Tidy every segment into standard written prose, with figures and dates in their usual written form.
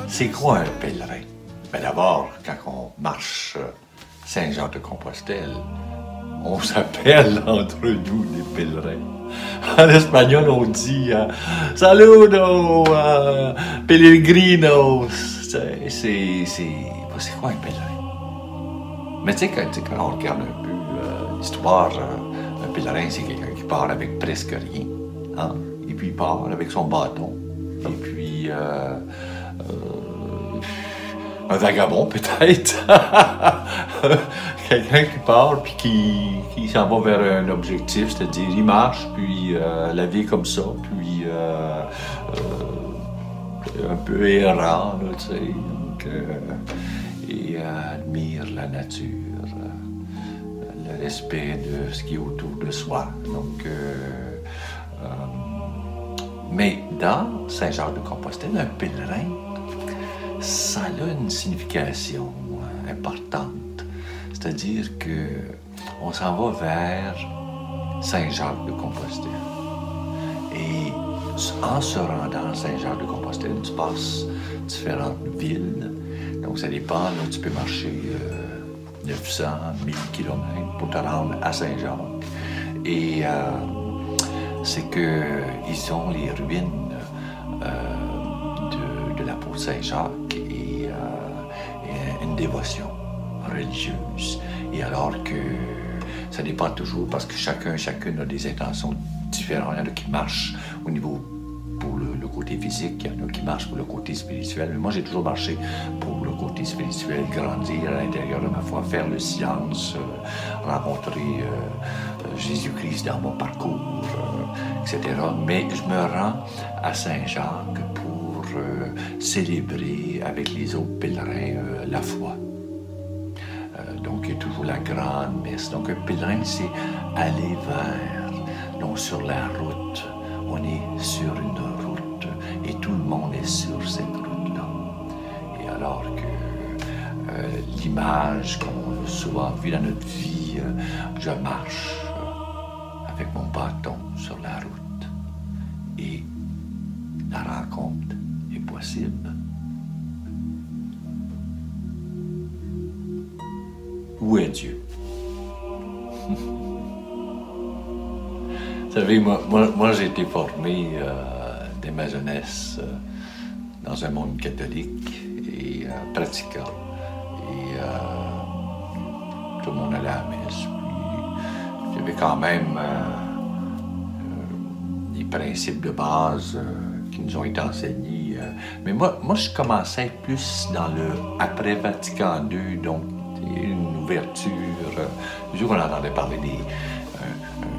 C'est quoi un pèlerin? Ben d'abord, quand on marche Saint-Jacques-de-Compostelle, on s'appelle entre nous des pèlerins. En espagnol, on dit Saludo, peregrinos. C'est quoi un pèlerin? Mais tu sais, quand on regarde un peu l'histoire, un pèlerin, c'est quelqu'un qui part avec presque rien. Hein? Et puis il part avec son bâton. Et puis un vagabond peut-être. Quelqu'un qui part puis qui s'en va vers un objectif, c'est-à-dire il marche, puis la vie est comme ça, puis un peu errant, là, tu sais, donc, et admire la nature, le respect de ce qui est autour de soi. Donc, mais dans Saint-Jacques-de-Compostelle, un pèlerin, ça a une signification importante. C'est-à-dire qu'on s'en va vers Saint-Jacques-de-Compostelle. Et en se rendant à Saint-Jacques-de-Compostelle, tu passes différentes villes. Donc ça dépend, là, tu peux marcher 900, 1000 km pour te rendre à Saint-Jacques. Et c'est qu'ils ont les ruines de l'apôtre Saint-Jacques et une dévotion religieuse. Et alors que ça dépend toujours parce que chacune a des intentions différentes. Il y en a qui marchent au niveau pour le côté physique, il y en a qui marchent pour le côté spirituel. Mais moi, j'ai toujours marché pour le côté spirituel, grandir à l'intérieur de ma foi, faire le silence, rencontrer Jésus-Christ dans mon parcours, etc. Mais je me rends à Saint-Jacques pour célébrer avec les autres pèlerins la foi. Donc, il y a toujours la grande messe. Donc, un pèlerin, c'est aller vers, donc sur la route. On est sur une route et tout le monde est sur cette route-là. Et alors que l'image qu'on a souvent vue dans notre vie, je marche avec mon bâton sur la route et la rencontre est possible. Où est Dieu? Vous savez, moi j'ai été formé dès ma jeunesse dans un monde catholique et pratiquant. Et tout le monde allait à la messe. Puis j'avais quand même des principes de base qui nous ont été enseignés. Mais moi, je commençais à être plus dans le après Vatican II, donc une ouverture. Je qu'on entendait parler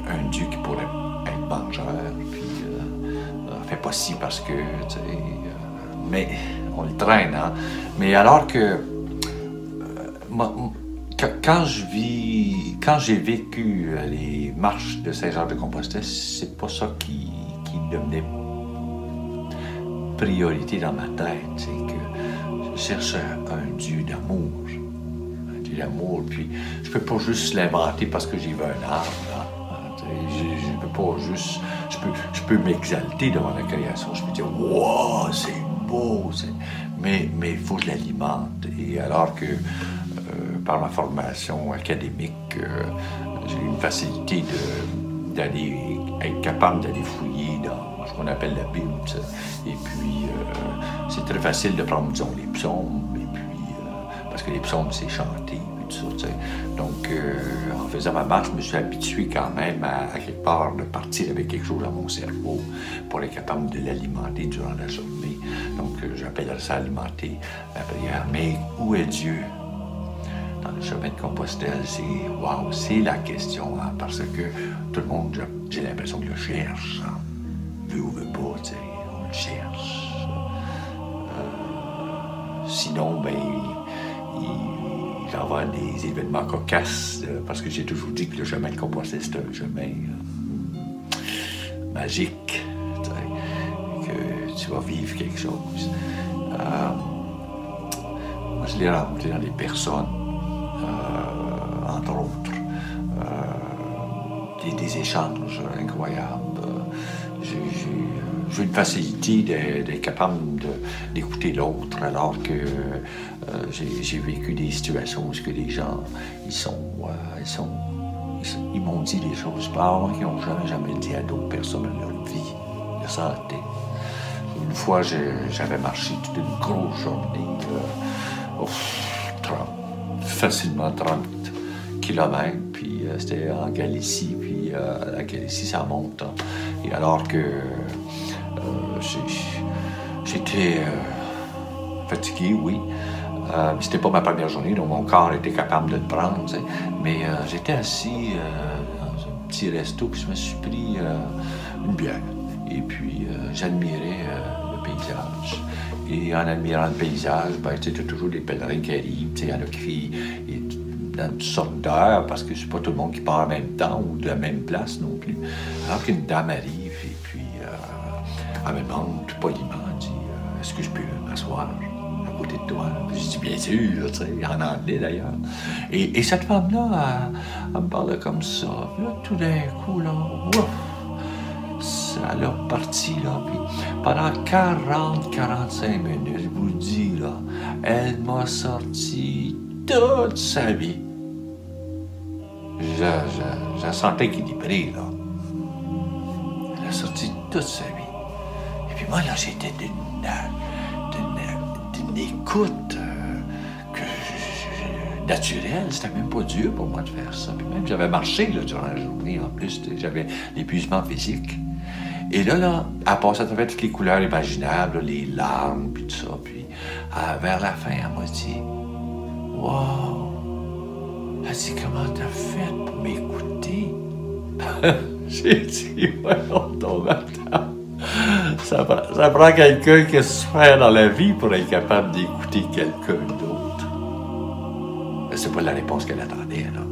d'un Dieu qui pourrait être vengeur, puis fait pas ci parce que, tu sais, mais on le traîne, hein. Mais alors que quand j'ai vécu les marches de Saint-Jacques-de-Compostelle, c'est pas ça qui devenait priorité dans ma tête, c'est que je cherche un Dieu d'amour. L'amour, puis je peux pas juste l'inventer parce que j'ai vu un arbre. Hein. Je peux pas juste... Je peux m'exalter devant la création. Je peux dire « Wow, c'est beau! » Mais il faut que je l'alimente. Et alors que par ma formation académique, j'ai eu une facilité d'aller être capable d'aller fouiller dans ce qu'on appelle la Bible. Et puis, c'est très facile de prendre, disons, les psaumes, et puis, parce que les psaumes, c'est chanté, et tout ça, tu sais. Donc, en faisant ma marche, je me suis habitué quand même à quelque part de partir avec quelque chose dans mon cerveau pour être capable de l'alimenter durant la journée. Donc, j'appellerais ça alimenter la prière. Mais où est Dieu? Dans le chemin de Compostelle, c'est la question, hein, parce que tout le monde, j'ai l'impression qu'il le cherche, hein. Veut ou veut pas, tu sais, on le cherche. Sinon, ben, il va y avoir des événements cocasses, parce que j'ai toujours dit que le chemin de Compostelle, c'est un chemin magique, tu sais, que tu vas vivre quelque chose. Moi, je l'ai rencontré dans des personnes, entre autres, des échanges incroyables. J'ai j'ai une facilité d'être capable d'écouter l'autre, alors que j'ai vécu des situations où que les gens, ils m'ont dit des choses par qu'ils n'ont jamais dit à d'autres personnes dans leur vie. De santé. Une fois, j'avais marché toute une grosse journée, facilement 30 kilomètres, puis c'était en Galicie, puis la Galicie, ça monte. Hein. Et alors que j'étais fatigué, oui. C'était pas ma première journée, donc mon corps était capable de le prendre, t'sais. Mais j'étais assis dans un petit resto, puis je me suis pris une bière. Et puis j'admirais le paysage. Et en admirant le paysage, ben, tu as toujours des pèlerins qui arrivent, il y en a qui dans une sorte d'heure, parce que c'est pas tout le monde qui part en même temps ou de la même place non plus. Alors qu'une dame arrive, et puis elle me demande tout poliment, elle dit est-ce que je peux m'asseoir à côté de toi? Je dis bien sûr, tu sais, en anglais d'ailleurs. Et cette femme-là, elle me parlait comme ça. Puis là, tout d'un coup, là, ouf, ça l'a parti, là. Puis pendant 40-45 minutes, je vous le dis, là, elle m'a sorti toute sa vie. Je la sentais équilibrée, là. Elle a sorti toute sa vie. Et puis moi, là, j'étais d'une écoute naturelle. C'était même pas dur pour moi de faire ça. Puis même, j'avais marché là, durant la journée. En plus, j'avais l'épuisement physique. Et là, elle passait à travers toutes les couleurs imaginables, là, les larmes, puis tout ça. Puis vers la fin, elle m'a dit « Wow! » Elle dit « Comment t'as fait pour m'écouter? » J'ai dit « Ouais, on tombe à temps. Ça prend quelqu'un qui se fait dans la vie pour être capable d'écouter quelqu'un d'autre. » C'est pas la réponse qu'elle attendait, là.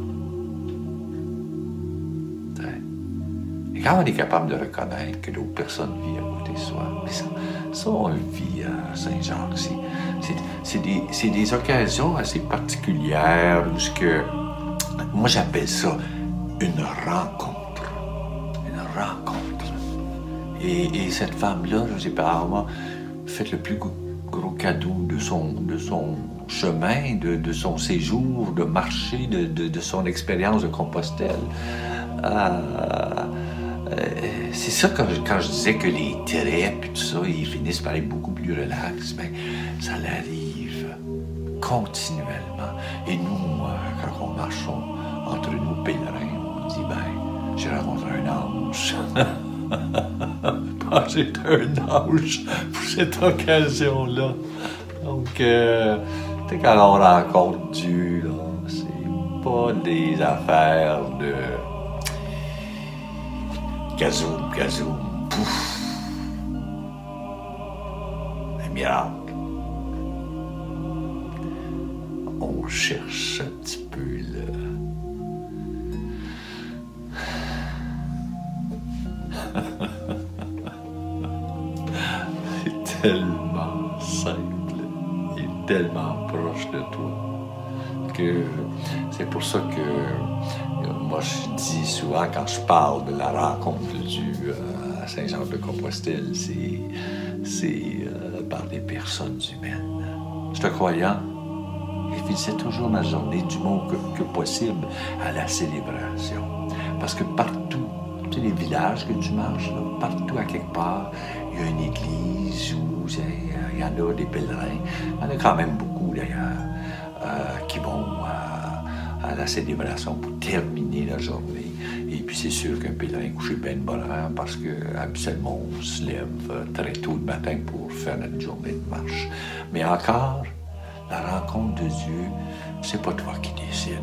Et quand on est capable de reconnaître que d'autres personnes vivent à côté de soi, mais ça on le vit à Saint-Jacques. C'est des occasions assez particulières où moi j'appelle ça une rencontre. Une rencontre. Et cette femme-là, j'ai apparemment fait le plus gros cadeau de son chemin, de son séjour, de marché, de son expérience de Compostelle. C'est ça quand je disais que les traits et tout ça, ils finissent par être beaucoup plus relax, ben, ça l'arrive continuellement. Et nous, quand on marche entre nous pèlerins, on dit, ben, j'ai rencontré un ange. J'ai un ange pour cette occasion-là. Donc, tu sais, quand on rencontre Dieu, là, c'est pas des affaires de gazoum, pouf. Un miracle. On cherche un petit peu là. C'est tellement simple et tellement proche de toi que c'est pour ça que moi je dis souvent quand je parle de la rencontre de Dieu à Saint-Jean-de-Compostelle, c'est par des personnes humaines. Je te croyant, je finissais toujours ma journée du moins que possible à la célébration. Parce que partout, tous les villages que tu marches, là, partout à quelque part, il y a une église où il y en a des pèlerins. Il y en a quand même beaucoup d'ailleurs qui vont à la célébration pour terminer la journée. Et puis c'est sûr qu'un pèlerin couché bien de bonne heure parce que habituellement on se lève très tôt le matin pour faire notre journée de marche. Mais encore, la rencontre de Dieu, c'est pas toi qui décides.